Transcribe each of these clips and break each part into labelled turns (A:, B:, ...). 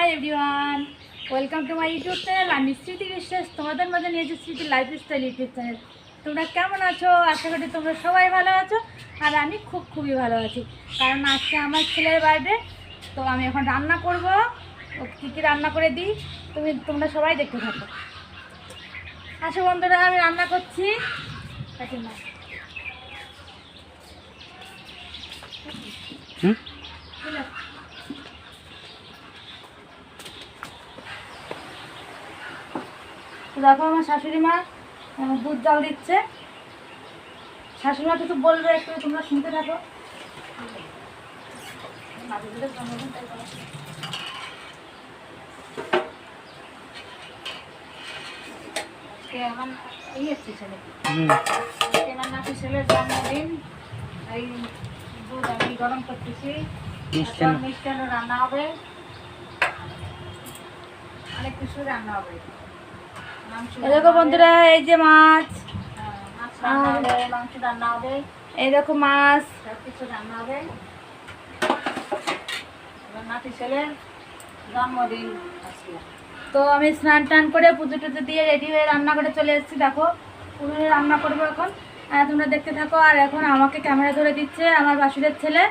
A: Hi everyone, welcome to my YouTube channel. আমি স্মৃতি বিশ্বাস, তোমাদের মাঝে নিয়েছি স্মৃতি লাইফস্টাইল ইউটিউব চ্যানেল। তোমরা কেমন আছো? আশা করি তোমরা সবাই ভালো আছো, আর আমি খুবই ভালো আছি। কারণ আজকে আমার ছেলের বার্থডে, তো আমি এখন রান্না করব। ও কী কী রান্না করে দিই তোমরা সবাই দেখতে থাকো। আসো বন্ধুরা, আমি রান্না করছি। তো দেখো আমার শাশুড়ি মা দুধ জাল দিচ্ছে। শাশুড়ি মা কিছু বলবে, একটু তোমরা শুনতে থাকো। আমার নাতি ছেলের জন্মদিন, এই দুধ আমি গরম করতেছি। মিষ্টান্ন রান্না হবে, অনেক কিছু রান্না হবে। দেখো বন্ধুরা, এই যে মাছ মাংস রান্না হবে, এই দেখো মাছ, সব কিছু রান্না হবে। নাতি ছেলের জন্মদিন। তো আমি স্নান টান করে পুজো টুজো দিয়ে রেডি হয়ে রান্না করে চলে এসেছি। দেখো পুরো রান্না করবো এখন, তোমরা দেখতে থাকো। আর এখন আমাকে ক্যামেরা ধরে দিচ্ছে আমার বাসুরের ছেলে।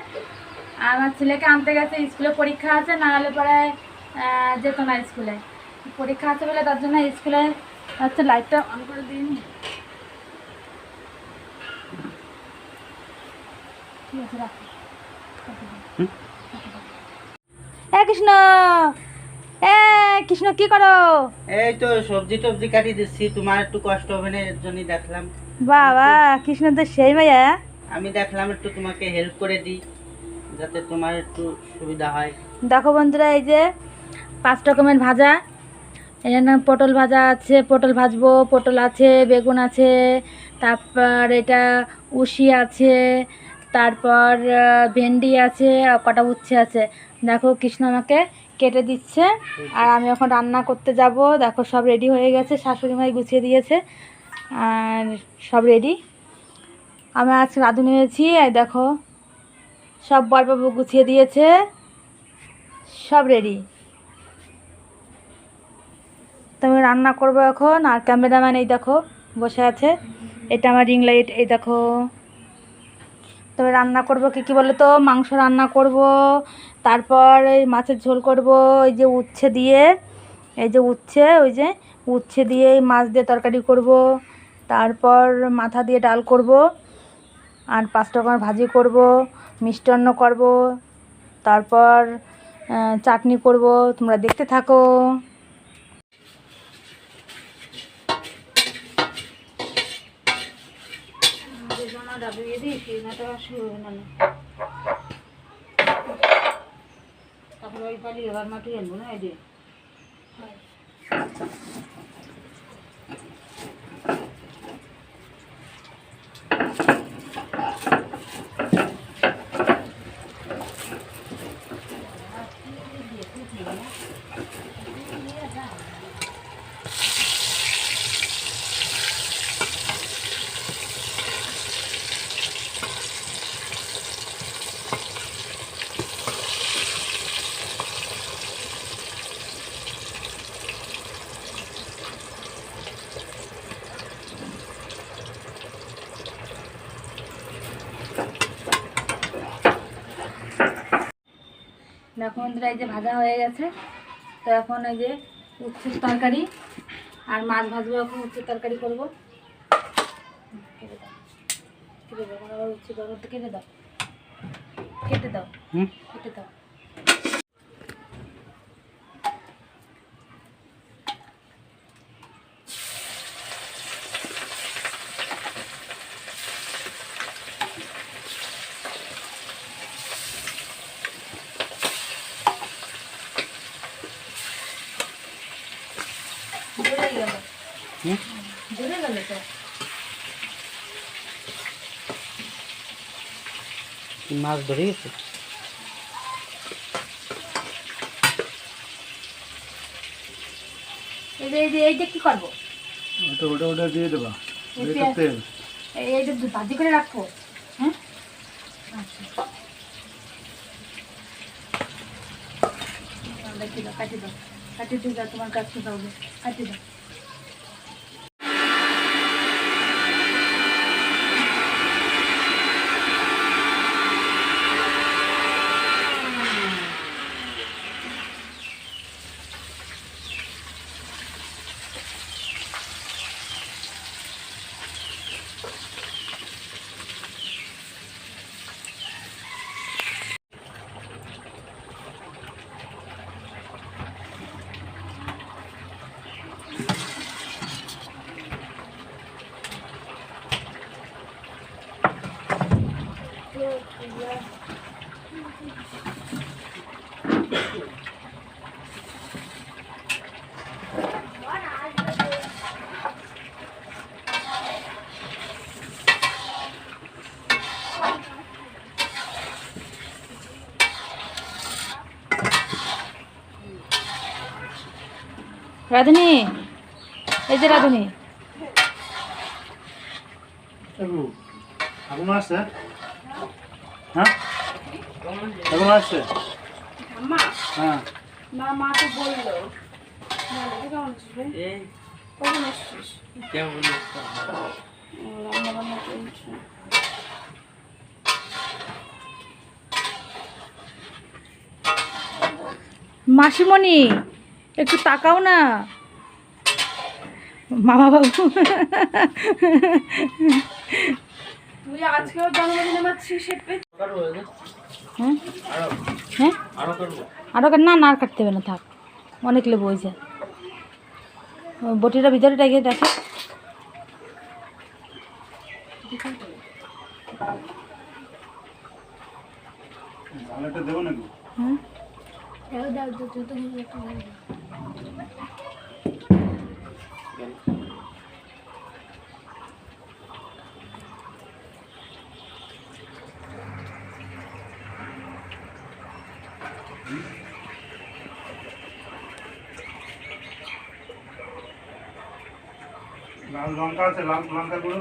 A: আমার ছেলেকে আনতে গেছে, স্কুলে পরীক্ষা আছে, না হলে পরে যেত না। স্কুলে পরীক্ষা আছে বলে তার জন্য স্কুলে আচ্ছা লাইটটা অন করে দিন। ঠিক আছে, রাখো। কৃষ্ণ, কৃষ্ণ কি করো?
B: এই তো সবজি টবজি কাটি দিচ্ছি, তোমার একটু কষ্ট হবে না, এর জন্যই দেখলাম।
A: বাবা, কৃষ্ণ তো সেই ভাইয়া।
B: আমি দেখলাম একটু তোমাকে হেল্প করে দিই, যাতে তোমার একটু সুবিধা হয়।
A: দেখো বন্ধুরা, এই যে 5 রকমের ভাজা। এখানে পটল ভাজা আছে, পটল ভাজবো, পটল আছে, বেগুন আছে, তারপর এটা উশি আছে, তারপর ভেন্ডি আছে, আর কটা উচ্ছে আছে। দেখো কৃষ্ণ আমাকে কেটে দিচ্ছে, আর আমি এখন রান্না করতে যাব। দেখো সব রেডি হয়ে গেছে, শাশুড়ি মাই গুছিয়ে দিয়েছে, আর সব রেডি। আমি আজকে রাঁধুনি হয়েছি। আর দেখো সব বরবাবু গুছিয়ে দিয়েছে, সব রেডি। তো আমি রান্না করবো এখন। আর ক্যামেরাম্যান এই দেখো বসে আছে, এটা আমার রিং লাইট। এই দেখো, তবে রান্না করব কী বলো তো, মাংস রান্না করব, তারপর এই মাছের ঝোল করব, এই যে উচ্ছে দিয়ে, এই যে উচ্ছে, ওই যে উচ্ছে দিয়ে এই মাছ দিয়ে তরকারি করব, তারপর মাথা দিয়ে ডাল করব, আর 5 রকমের ভাজি করব, মিষ্টান্ন করব, তারপর চাটনি করব। তোমরা দেখতে থাকো। ডাবিয়ে দিয়েছি না তো শুরু না, তারপরে ওই পালি এবার মাটি আনবো না, এই দিয়ে দেখো বন্ধুরা, এই যে ভাজা হয়ে গেছে। তো এখন এই যে উচ্ছের তরকারি আর মাছ ভাজবো। এখন উচ্ছের তরকারি করবো। কেটে দাও, কেটে দাও, আবার উচ্ছে তরকারি কেটে দাও, কেটে দাও, কেটে দাও।
B: মাছ ধরে গেছে।
A: এইটা কি করবো?
C: ওটা দিয়ে দেবা, তেল
A: এইটা ভাজি করে রাখবো। হ্যাঁ, আচ্ছা। রেখে দাও, কাটি দাও, কাটি দিয়ে যাও, তোমার কাছে দাও, কাটি দাও। রাধুনি, এই যে রাধুনি,
C: এখন আসছে? হ্যাঁ এখন আসছে? হ্যাঁ
B: এই কেমন
A: মাসিমণি একটু তাকাও না, মামা বাবু।
D: তুই আজকেও জন্মদিন আমার শেপে
A: হ্যাঁ হ্যাঁ, আরও না, না আর কাটতে হবে না, থাক, অনেক লেবু হয়েছে। বটিটা ভিতরে রেখে দেখে,
C: ঝালটা দেবো নাকি?
A: হ্যাঁ
C: লাল লঙ্কা আছে, লাল লঙ্কা গুঁড়ো